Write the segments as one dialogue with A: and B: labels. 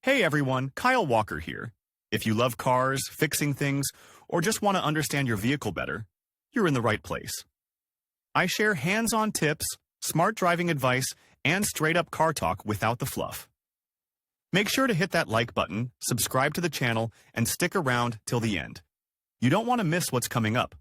A: Hey everyone, Kyle Walker here. If you love cars, fixing things, or just want to understand your vehicle better, you're in the right place. I share hands-on tips, smart driving advice, and straight-up car talk without the fluff. Make sure to hit that like button, subscribe to the channel, and stick around till the end. You don't want to miss what's coming up.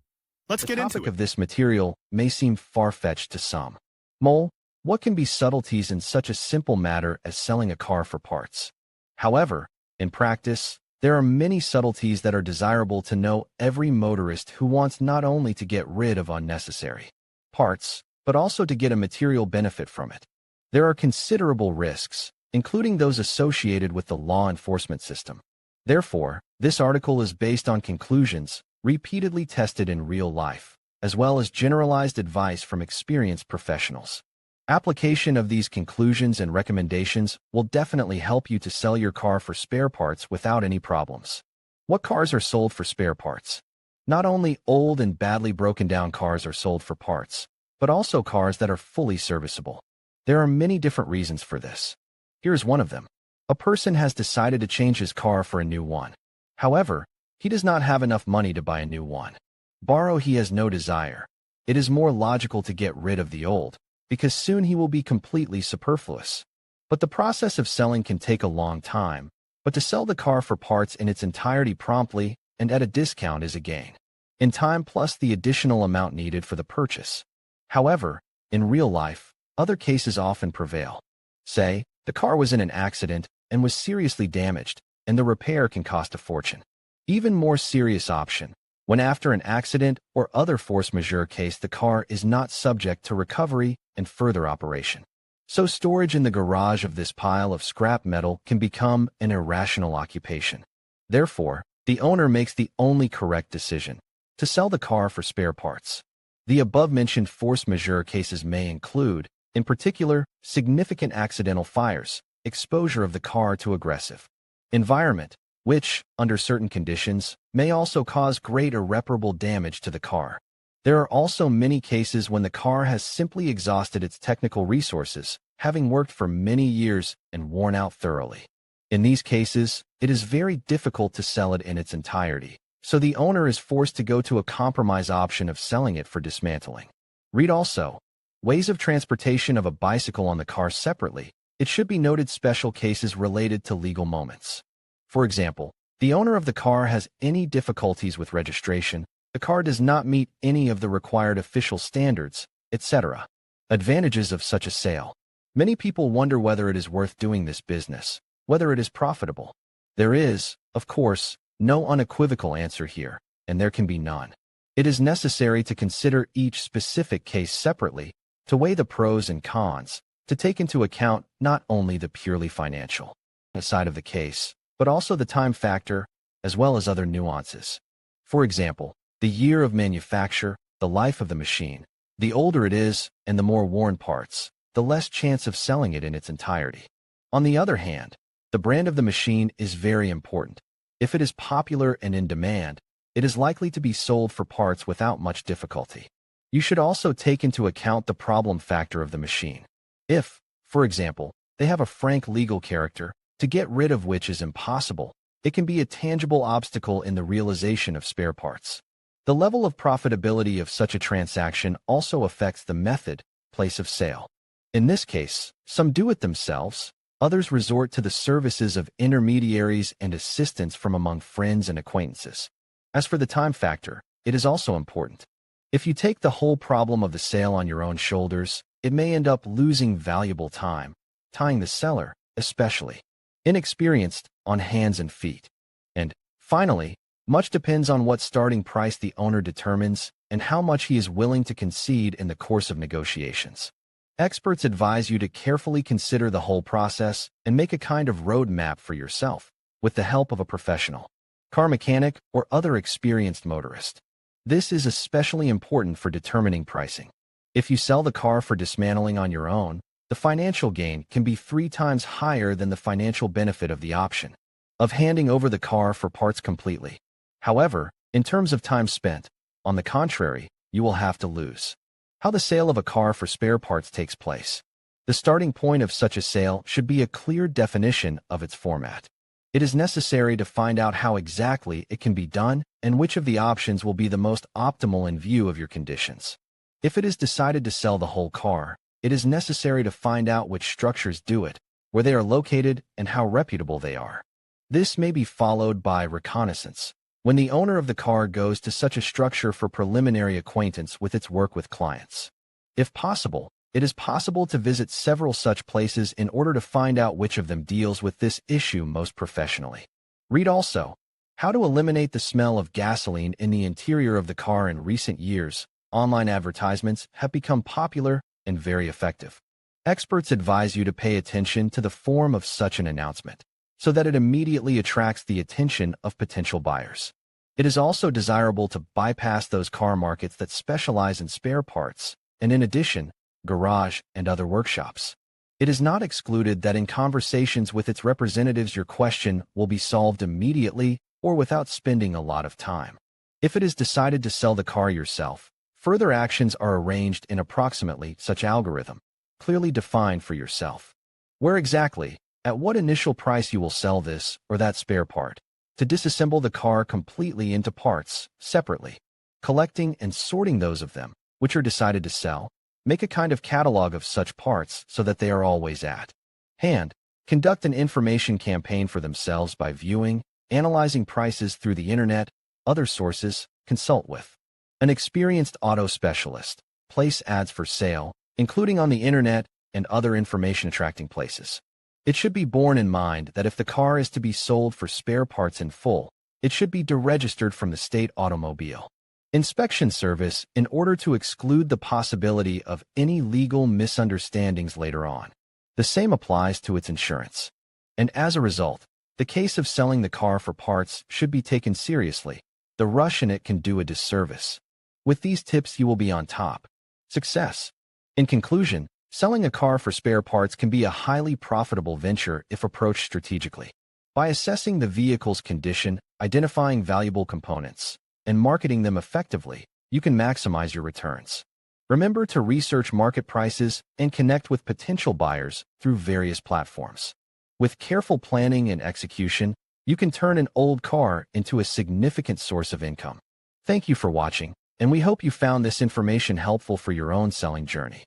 A: Let's get into it.
B: The topic of this material may seem far-fetched to some. Mole, what can be subtleties in such a simple matter as selling a car for parts? However, in practice, there are many subtleties that are desirable to know every motorist who wants not only to get rid of unnecessary parts, but also to get a material benefit from it. There are considerable risks, including those associated with the law enforcement system. Therefore, this article is based on conclusions repeatedly tested in real life, as well as generalized advice from experienced professionals. Application of these conclusions and recommendations will definitely help you to sell your car for spare parts without any problems. What cars are sold for spare parts? Not only old and badly broken down cars are sold for parts, but also cars that are fully serviceable. There are many different reasons for this. Here's one of them. A person has decided to change his car for a new one. However, he does not have enough money to buy a new one. Borrow he has no desire. It is more logical to get rid of the old, because soon he will be completely superfluous. But the process of selling can take a long time, but to sell the car for parts in its entirety promptly and at a discount is a gain in time plus the additional amount needed for the purchase. However, in real life, other cases often prevail. Say, the car was in an accident and was seriously damaged, and the repair can cost a fortune. Even more serious option, when after an accident or other force majeure case the car is not subject to recovery and further operation. So storage in the garage of this pile of scrap metal can become an irrational occupation. Therefore, the owner makes the only correct decision, to sell the car for spare parts. The above-mentioned force majeure cases may include, in particular, significant accidental fires, exposure of the car to aggressive environment, which, under certain conditions, may also cause great irreparable damage to the car. There are also many cases when the car has simply exhausted its technical resources, having worked for many years and worn out thoroughly. In these cases, it is very difficult to sell it in its entirety, so the owner is forced to go to a compromise option of selling it for dismantling. Read also, ways of transportation of a bicycle on the car separately. It should be noted special cases related to legal moments. For example, the owner of the car has any difficulties with registration, the car does not meet any of the required official standards, etc. Advantages of such a sale. Many people wonder whether it is worth doing this business, whether it is profitable. There is, of course, no unequivocal answer here, and there can be none. It is necessary to consider each specific case separately, to weigh the pros and cons, to take into account not only the purely financial side of the case, but also the time factor, as well as other nuances. For example, the year of manufacture, the life of the machine. The older it is, and the more worn parts, the less chance of selling it in its entirety. On the other hand, the brand of the machine is very important. If it is popular and in demand, it is likely to be sold for parts without much difficulty. You should also take into account the problem factor of the machine. If, for example, they have a frank legal character, to get rid of which is impossible, it can be a tangible obstacle in the realization of spare parts. The level of profitability of such a transaction also affects the method, place of sale. In this case, some do it themselves, others resort to the services of intermediaries and assistance from among friends and acquaintances. As for the time factor, it is also important. If you take the whole problem of the sale on your own shoulders, it may end up losing valuable time, tying the seller, especially inexperienced, on hands and feet. And, finally, much depends on what starting price the owner determines and how much he is willing to concede in the course of negotiations. Experts advise you to carefully consider the whole process and make a kind of road map for yourself, with the help of a professional car mechanic or other experienced motorist. This is especially important for determining pricing. If you sell the car for dismantling on your own, the financial gain can be 3 times higher than the financial benefit of the option of handing over the car for parts completely. However, in terms of time spent, on the contrary, you will have to lose. How the sale of a car for spare parts takes place. The starting point of such a sale should be a clear definition of its format. It is necessary to find out how exactly it can be done and which of the options will be the most optimal in view of your conditions. If it is decided to sell the whole car, it is necessary to find out which structures do it, where they are located, and how reputable they are. This may be followed by reconnaissance, when the owner of the car goes to such a structure for preliminary acquaintance with its work with clients. If possible, it is possible to visit several such places in order to find out which of them deals with this issue most professionally. Read also, How to Eliminate the Smell of Gasoline in the Interior of the Car. In recent years, online advertisements have become popular and very effective. Experts advise you to pay attention to the form of such an announcement, so that it immediately attracts the attention of potential buyers. It is also desirable to bypass those car markets that specialize in spare parts, and in addition, garage and other workshops. It is not excluded that in conversations with its representatives your question will be solved immediately or without spending a lot of time. If it is decided to sell the car yourself, further actions are arranged in approximately such algorithm, clearly defined for yourself. Where exactly, at what initial price you will sell this or that spare part, to disassemble the car completely into parts, separately, collecting and sorting those of them, which are decided to sell, make a kind of catalog of such parts so that they are always at hand, conduct an information campaign for themselves by viewing, analyzing prices through the internet, other sources, consult with an experienced auto specialist, place ads for sale, including on the internet and other information-attracting places. It should be borne in mind that if the car is to be sold for spare parts in full, it should be deregistered from the state automobile inspection service in order to exclude the possibility of any legal misunderstandings later on. The same applies to its insurance. And as a result, the case of selling the car for parts should be taken seriously. The rush in it can do a disservice. With these tips, you will be on top. Success. In conclusion, selling a car for spare parts can be a highly profitable venture if approached strategically. By assessing the vehicle's condition, identifying valuable components, and marketing them effectively, you can maximize your returns. Remember to research market prices and connect with potential buyers through various platforms. With careful planning and execution, you can turn an old car into a significant source of income. Thank you for watching, and we hope you found this information helpful for your own selling journey.